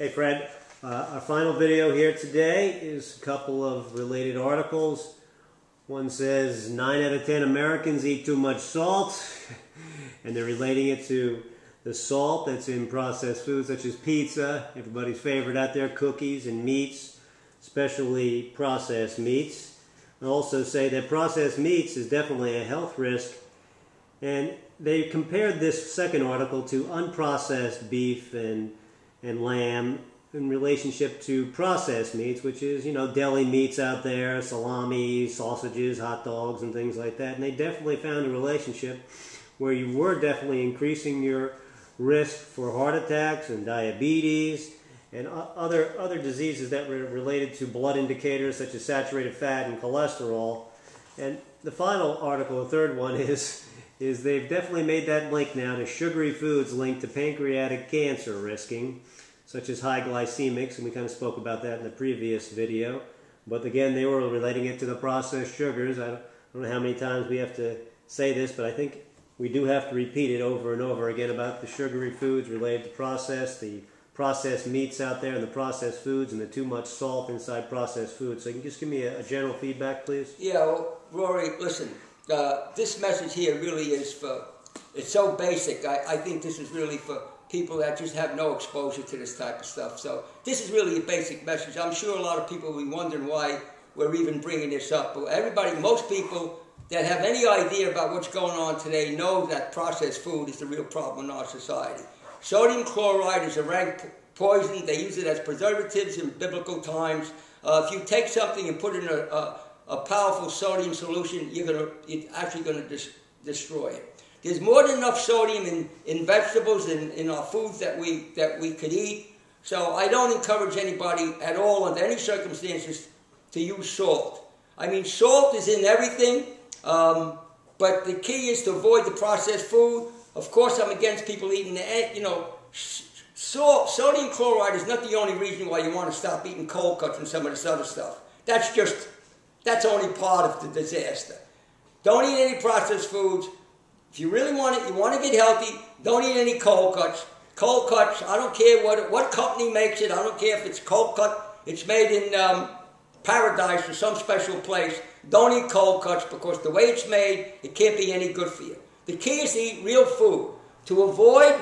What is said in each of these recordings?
Hey Fred, our final video here today is a couple of related articles. One says 9 out of 10 Americans eat too much salt, and they're relating it to the salt that's in processed foods such as pizza, everybody's favorite out there, cookies and meats, especially processed meats. They also say that processed meats is definitely a health risk, and they compared this second article to unprocessed beef and lamb in relationship to processed meats, which is, you know, deli meats out there, salami, sausages, hot dogs, and things like that. And they definitely found a relationship where you were definitely increasing your risk for heart attacks and diabetes and other diseases that were related to blood indicators such as saturated fat and cholesterol. And the final article, the third one, is they've definitely made that link now to sugary foods linked to pancreatic cancer risking, such as high glycemics, and we kind of spoke about that in the previous video. But again, they were relating it to the processed sugars. I don't know how many times we have to say this, but I think we do have to repeat it over and over again about the sugary foods related to the processed meats out there and the processed foods and the too much salt inside processed foods. So you can just give me a general feedback, please? Yeah, well, Rory, listen, this message here really is it's so basic. I think this is really for people that just have no exposure to this type of stuff. So this is really a basic message. I'm sure a lot of people will be wondering why we're even bringing this up. But most people that have any idea about what's going on today know that processed food is the real problem in our society. Sodium chloride is a rank poison. They use it as preservatives in biblical times. If you take something and put it in a powerful sodium solution, it's actually going to destroy it. There's more than enough sodium in vegetables and in our foods that we could eat. So I don't encourage anybody at all under any circumstances to use salt. I mean, salt is in everything, but the key is to avoid the processed food. Of course, I'm against people eating sodium chloride is not the only reason why you want to stop eating cold cuts and some of this other stuff. That's only part of the disaster. Don't eat any processed foods. If you really want it, you want to get healthy, don't eat any cold cuts. Cold cuts, I don't care what company makes it. I don't care if it's cold cut. It's made in Paradise or some special place. Don't eat cold cuts because the way it's made, it can't be any good for you. The key is to eat real food. To avoid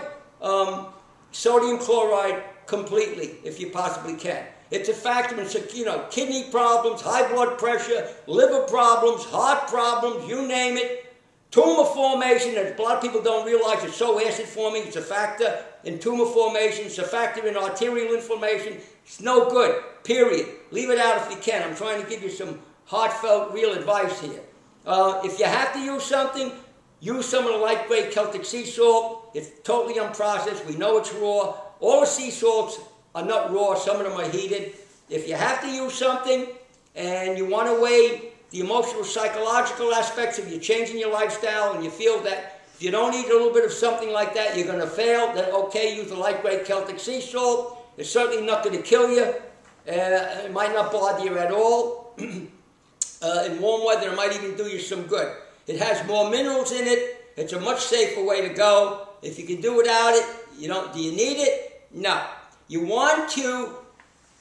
sodium chloride completely, if you possibly can. It's a factor in, kidney problems, high blood pressure, liver problems, heart problems, you name it. Tumor formation, that a lot of people don't realize, it's so acid forming. It's a factor in tumor formation. It's a factor in arterial inflammation. It's no good, period. Leave it out if you can. I'm trying to give you some heartfelt, real advice here. If you have to use something, use some of the light-grade Celtic sea salt. It's totally unprocessed. We know it's raw. All the sea salts are not raw. Some of them are heated. If you have to use something and you want to weigh the emotional, psychological aspects of you changing your lifestyle, and you feel that if you don't eat a little bit of something like that, you're going to fail, then okay, use the light-grade Celtic sea salt. It's certainly not going to kill you. It might not bother you at all. In warm weather, it might even do you some good. It has more minerals in it. It's a much safer way to go. If you can do without it, do you need it? No. You want to,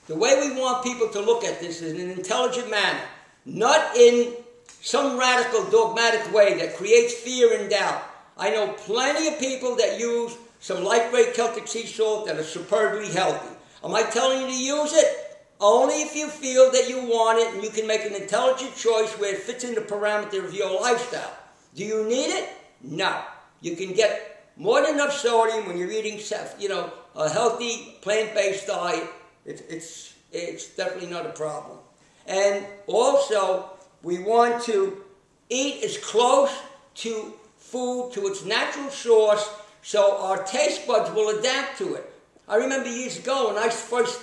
the way we want people to look at this is in an intelligent manner. Not in some radical, dogmatic way that creates fear and doubt. I know plenty of people that use some light-grade Celtic sea salt that are superbly healthy. Am I telling you to use it? Only if you feel that you want it and you can make an intelligent choice where it fits in the parameter of your lifestyle. Do you need it? No. You can get more than enough sodium when you're eating, a healthy, plant-based diet. It's definitely not a problem. And also, we want to eat as close to food, to its natural source, so our taste buds will adapt to it. I remember years ago when I first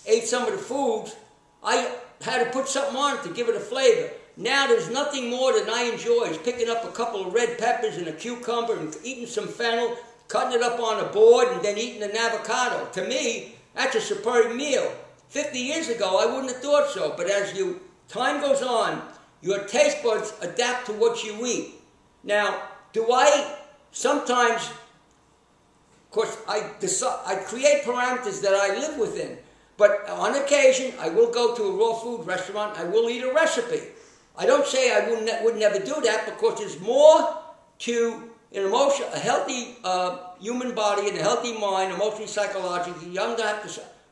ate some of the foods, I had to put something on it to give it a flavor. Now there's nothing more that I enjoy is picking up a couple of red peppers and a cucumber and eating some fennel, cutting it up on a board, and then eating an avocado. To me, that's a superb meal. 50 years ago, I wouldn't have thought so, but as time goes on, your taste buds adapt to what you eat. Now, do I sometimes Of course, I create parameters that I live within. But on occasion, I will go to a raw food restaurant. I will eat a recipe. I don't say I would never do that, because there's more to a healthy human body and a healthy mind, emotionally, psychologically.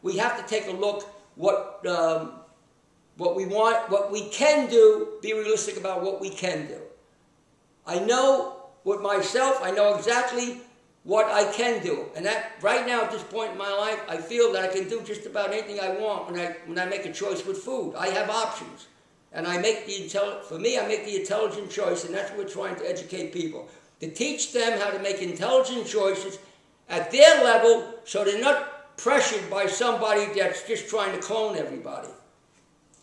We have to take a look what we want, what we can do. Be realistic about what we can do. I know with myself, I know exactly what I can do, and that right now at this point in my life, I feel that I can do just about anything I want when I make a choice with food. I have options, and I make I make the intelligent choice, and that's what we're trying to educate people, to teach them how to make intelligent choices at their level, so they're not pressured by somebody that's just trying to clone everybody.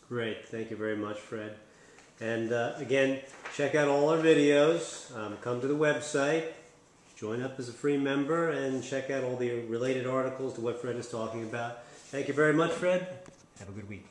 Great, thank you very much, Fred. And again, check out all our videos. Come to the website. Join up as a free member and check out all the related articles to what Fred is talking about. Thank you very much, Fred. Have a good week.